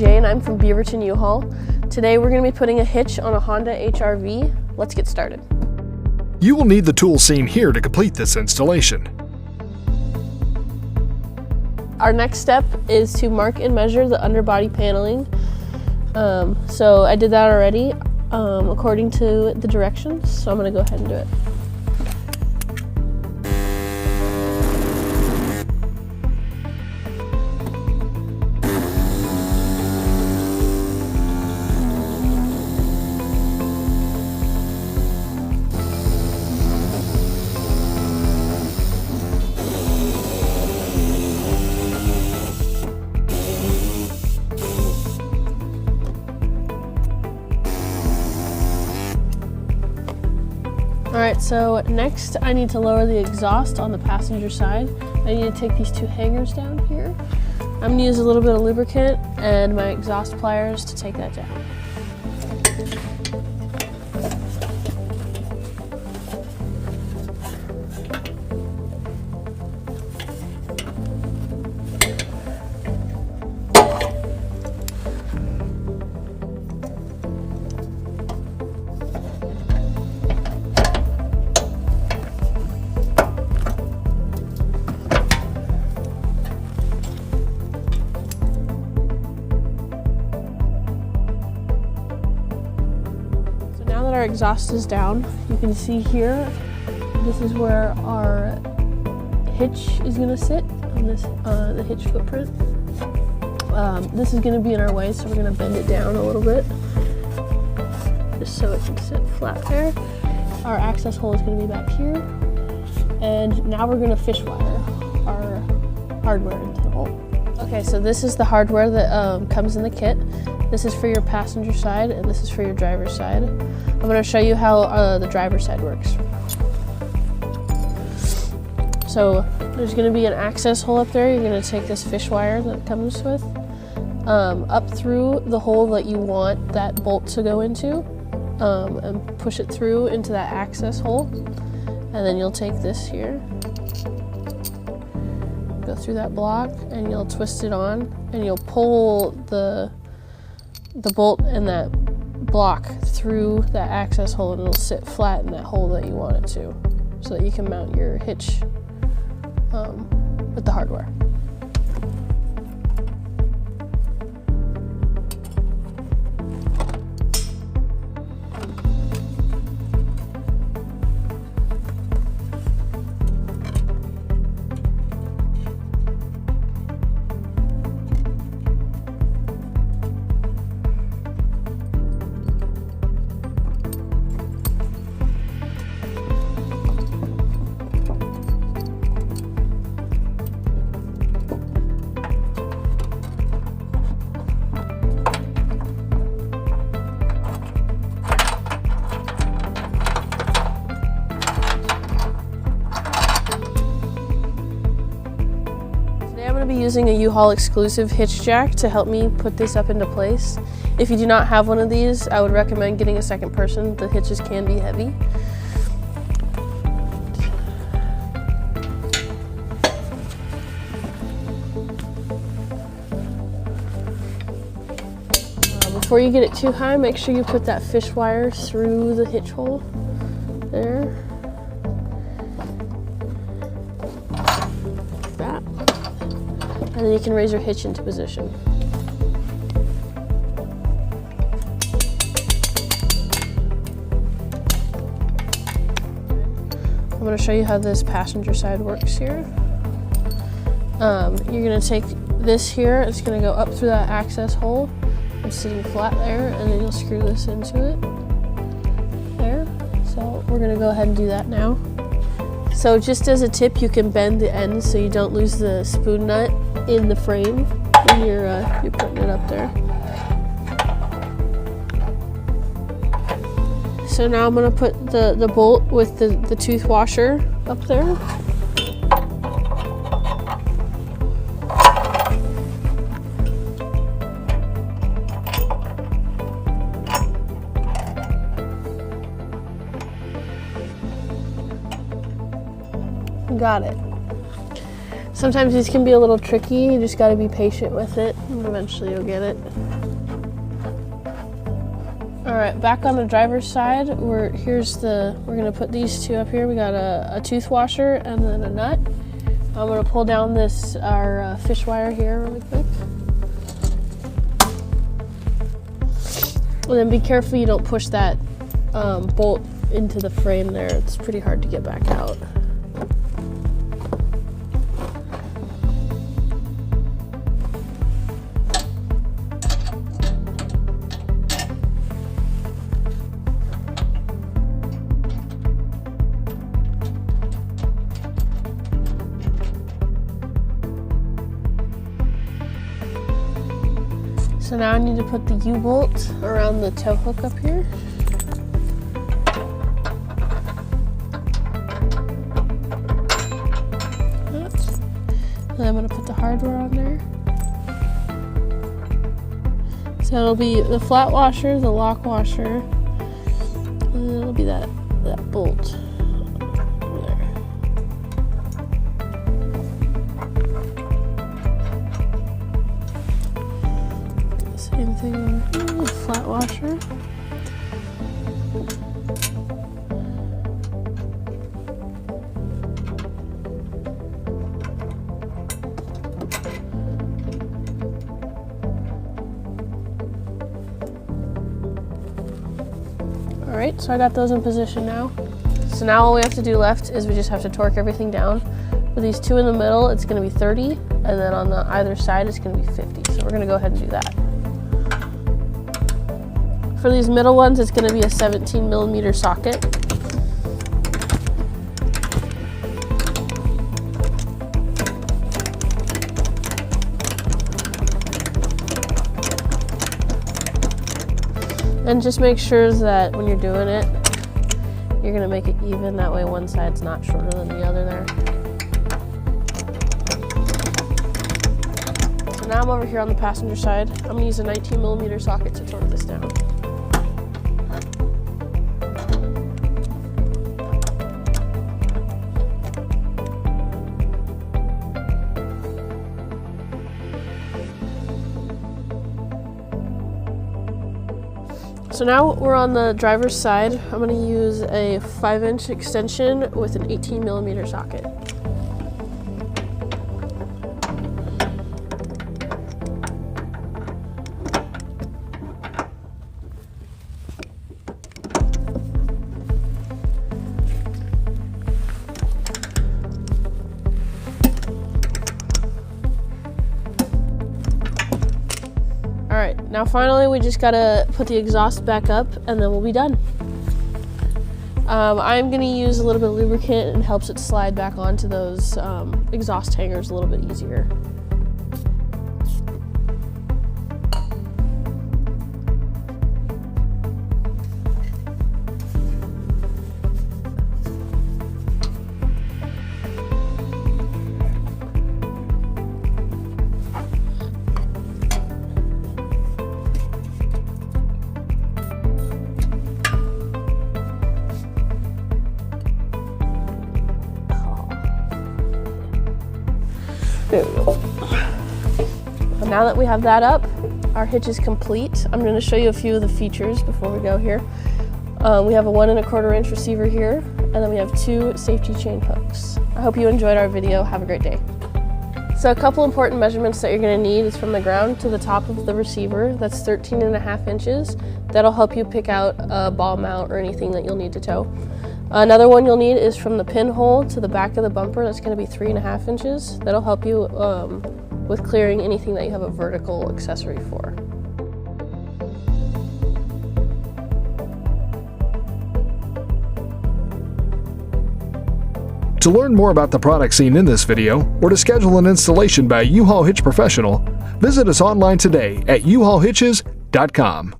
Jay and I'm from Beaverton U-Haul. Today we're going to be putting a hitch on a Honda HR-V. Let's get started. You will need the tools seen here to complete this installation. Our next step is to mark and measure the underbody paneling. So I did that already according to the directions, so I'm going to go ahead and do it. Alright, so next I need to lower the exhaust on the passenger side. I need to take these two hangers down here. I'm going to use a little bit of lubricant and my exhaust pliers to take that down. Our exhaust is down. You can see here, this is where our hitch is going to sit on this, the hitch footprint. This is going to be in our way, so we're going to bend it down a little bit, just so it can sit flat there. Our access hole is going to be back here, and now we're going to fish wire our hardware into the hole. Okay, so this is the hardware that comes in the kit. This is for your passenger side, and this is for your driver's side. I'm going to show you how the driver's side works. So there's going to be an access hole up there. You're going to take this fish wire that it comes with up through the hole that you want that bolt to go into and push it through into that access hole. And then you'll take this here, go through that block, and you'll twist it on, and you'll pull the bolt in that block through that access hole, and it'll sit flat in that hole that you want it to, so that you can mount your hitch with the hardware. I'm going to be using a U-Haul exclusive hitch jack to help me put this up into place. If you do not have one of these, I would recommend getting a second person. The hitches can be heavy. Before you get it too high, make sure you put that fish wire through the hitch hole there. Like that. And then you can raise your hitch into position. I'm going to show you how this passenger side works here. You're going to take this here, it's going to go up through that access hole. It's sitting flat there, and then you'll screw this into it. There. So we're going to go ahead and do that now. So just as a tip, you can bend the ends so you don't lose the spoon nut in the frame when you're putting it up there. So now I'm going to put the bolt with the tooth washer up there. Got it. Sometimes these can be a little tricky. You just got to be patient with it, and eventually you'll get it. All right, back on the driver's side, we're gonna put these two up here. We got a tooth washer and then a nut. I'm gonna pull down our fish wire here really quick. And then be careful you don't push that bolt into the frame there. It's pretty hard to get back out. So now I need to put the U-bolt around the tow hook up here. And I'm going to put the hardware on there. So it'll be the flat washer, the lock washer, and then it'll be that bolt. Same thing on the flat washer. Alright, so I got those in position now. So now all we have to do left is we just have to torque everything down. For these two in the middle, it's going to be 30, and then on the either side, it's going to be 50. So we're going to go ahead and do that. For these middle ones, it's going to be a 17mm socket. And just make sure that when you're doing it, you're going to make it even. That way one side's not shorter than the other there. So now I'm over here on the passenger side. I'm going to use a 19mm socket to torque this down. So now we're on the driver's side. I'm going to use a 5-inch extension with an 18mm socket. Alright, now finally we just gotta put the exhaust back up and then we'll be done. I'm gonna use a little bit of lubricant and it helps it slide back onto those exhaust hangers a little bit easier. There we go. Now that we have that up, our hitch is complete. I'm going to show you a few of the features before we go here. We have a 1 1/4 inch receiver here, and then we have 2 safety chain hooks. I hope you enjoyed our video. Have a great day. So a couple important measurements that you're going to need is from the ground to the top of the receiver. That's 13.5 inches. That'll help you pick out a ball mount or anything that you'll need to tow. Another one you'll need is from the pinhole to the back of the bumper. That's going to be 3.5 inches. That'll help you with clearing anything that you have a vertical accessory for. To learn more about the products seen in this video, or to schedule an installation by U-Haul Hitch Professional, visit us online today at uhaulhitches.com.